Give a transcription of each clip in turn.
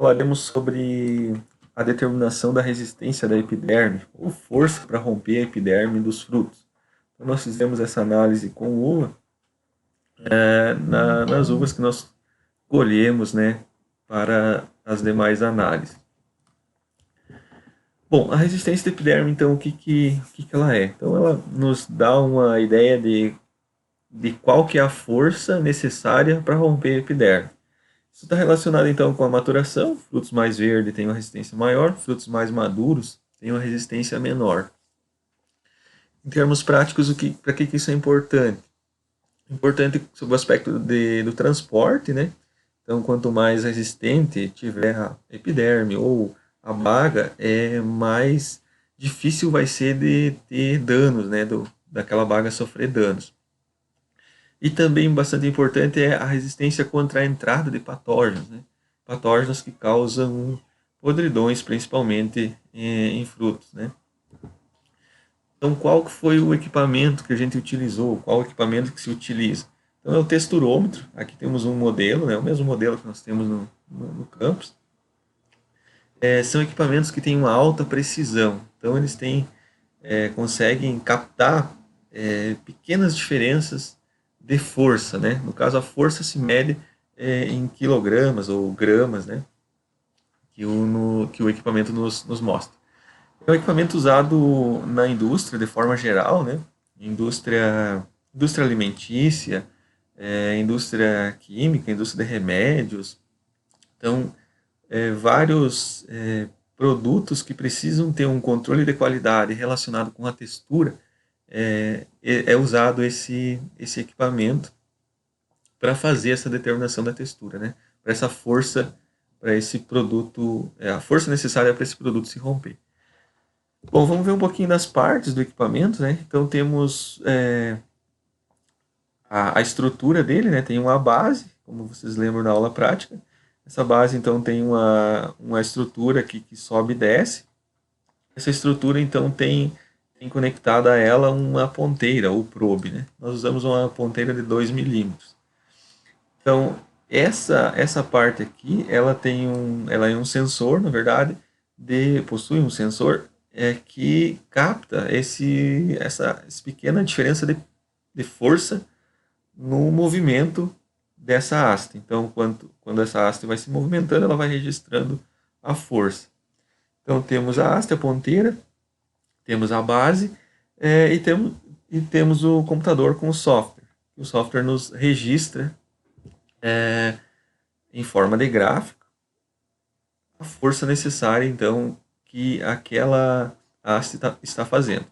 falaremos sobre a determinação da resistência da epiderme, ou força para romper a epiderme dos frutos. Então, nós fizemos essa análise com uva, nas uvas que nós colhemos, né, para as demais análises. Bom, a resistência da epiderme, então, o que ela é? Então, ela nos dá uma ideia de qual que é a força necessária para romper a epiderme. Isso está relacionado então com a maturação. Frutos mais verdes têm uma resistência maior, frutos mais maduros têm uma resistência menor. Em termos práticos, para que isso é importante? Importante sob o aspecto do transporte, né? Então, quanto mais resistente tiver a epiderme ou a baga, mais difícil vai ser de ter danos, né? Daquela baga sofrer danos. E também bastante importante é a resistência contra a entrada de patógenos, né? Patógenos que causam podridões, principalmente em frutos, né? Então, qual que foi o equipamento que a gente utilizou? Qual o equipamento que se utiliza? Então, é o texturômetro. Aqui temos um modelo, né? O mesmo modelo que nós temos no campus. São equipamentos que têm uma alta precisão. Então, eles conseguem captar pequenas diferenças de força, né? No caso, a força se mede em quilogramas ou gramas, né? Que o equipamento nos mostra. É um equipamento usado na indústria de forma geral, né? Indústria alimentícia, indústria química, indústria de remédios. Então, vários produtos que precisam ter um controle de qualidade relacionado com a textura, é usado esse equipamento para fazer essa determinação da textura, né? Para essa força, para esse produto, a força necessária para esse produto se romper. Bom, vamos ver um pouquinho das partes do equipamento, né? Então temos a estrutura dele, né? Tem uma base, como vocês lembram da aula prática. Essa base, então, tem uma estrutura que sobe e desce. Essa estrutura, então, tem conectada a ela uma ponteira, ou probe, né? Nós usamos uma ponteira de 2 milímetros. Então, essa parte aqui, ela é um sensor, na verdade, possui um sensor que capta essa pequena diferença de força no movimento dessa haste. Então, quando essa haste vai se movimentando, ela vai registrando a força. Então, temos a haste, a ponteira, temos a base e temos o computador com o software. O software nos registra em forma de gráfico a força necessária, então, que aquela haste está fazendo.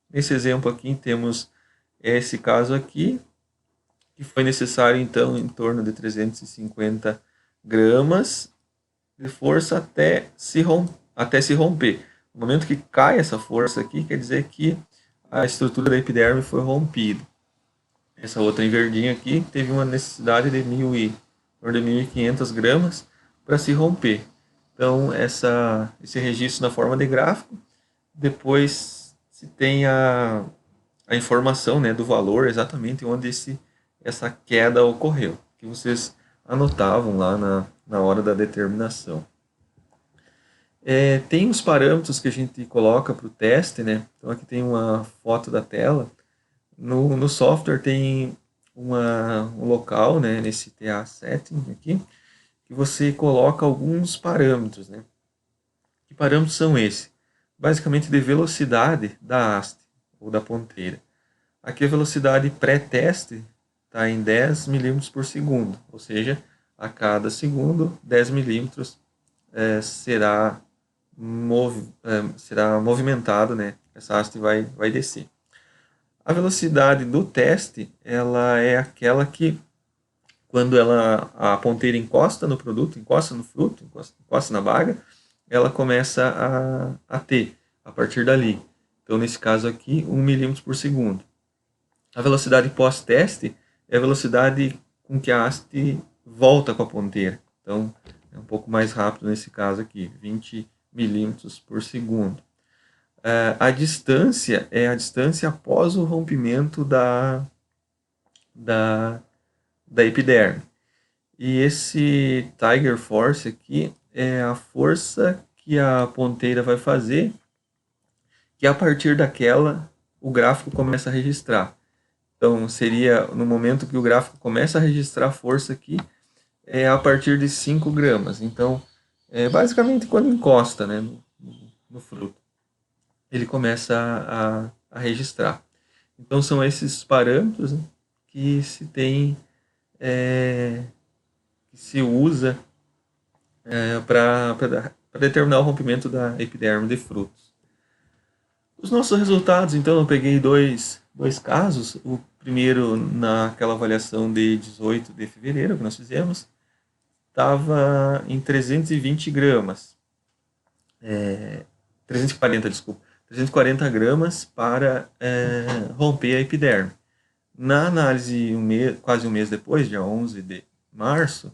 Nesse exemplo aqui, temos esse caso aqui, que foi necessário, então, em torno de 350 gramas de força até se romper. No momento que cai essa força aqui, quer dizer que a estrutura da epiderme foi rompida. Essa outra em verdinho aqui teve uma necessidade de 1.500 gramas para se romper. Então, esse registro na forma de gráfico, depois se tem a informação, né, do valor exatamente onde essa queda ocorreu, que vocês anotavam lá na hora da determinação. Tem os parâmetros que a gente coloca para o teste, né? Então aqui tem uma foto da tela. No software tem um local, né, nesse TA Setting aqui, que você coloca alguns parâmetros, né? Que parâmetros são esses? Basicamente de velocidade da haste ou da ponteira. Aqui a velocidade pré-teste está em 10 milímetros por segundo, ou seja, a cada segundo 10 milímetros será movimentado, né? Essa haste vai descer. A velocidade do teste, ela é aquela que quando a ponteira encosta no produto, encosta no fruto, encosta na baga, ela começa a ter, a partir dali. Então, nesse caso aqui, 1 milímetro por segundo. A velocidade pós-teste é a velocidade com que a haste volta com a ponteira. Então, é um pouco mais rápido nesse caso aqui, 20 milímetros por segundo. A distância é a distância após o rompimento da epiderme. E esse Tiger Force aqui é a força que a ponteira vai fazer, que a partir daquela o gráfico começa a registrar. Então, seria no momento que o gráfico começa a registrar a força aqui, é a partir de 5 gramas. Então, basicamente quando encosta, né, no fruto, ele começa a registrar. Então, são esses parâmetros, né, que se tem, que se usa para determinar o rompimento da epiderme de frutos. Os nossos resultados, então, eu peguei dois casos. O primeiro, naquela avaliação de 18 de fevereiro que nós fizemos, estava em 320 gramas. 340, desculpa. 340 gramas para romper a epiderme. Na análise, quase um mês depois, dia 11 de março,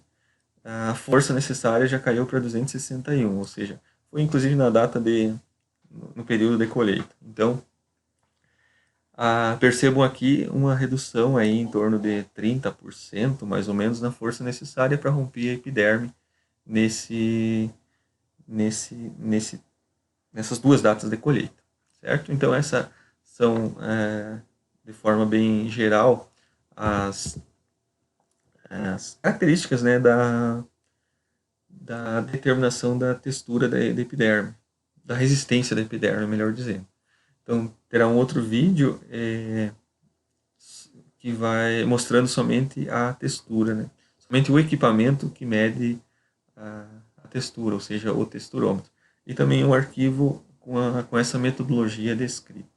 a força necessária já caiu para 261, ou seja, foi inclusive na data no período de colheita. Então, percebam aqui uma redução aí em torno de 30%, mais ou menos, na força necessária para romper a epiderme nessas duas datas de colheita, certo? Então, essas são, de forma bem geral, as características, né, da determinação da textura da epiderme, da resistência da epiderme, melhor dizendo. Então, terá um outro vídeo que vai mostrando somente a textura, né? Somente o equipamento que mede a textura, ou seja, o texturômetro. E também um arquivo com essa metodologia descrita.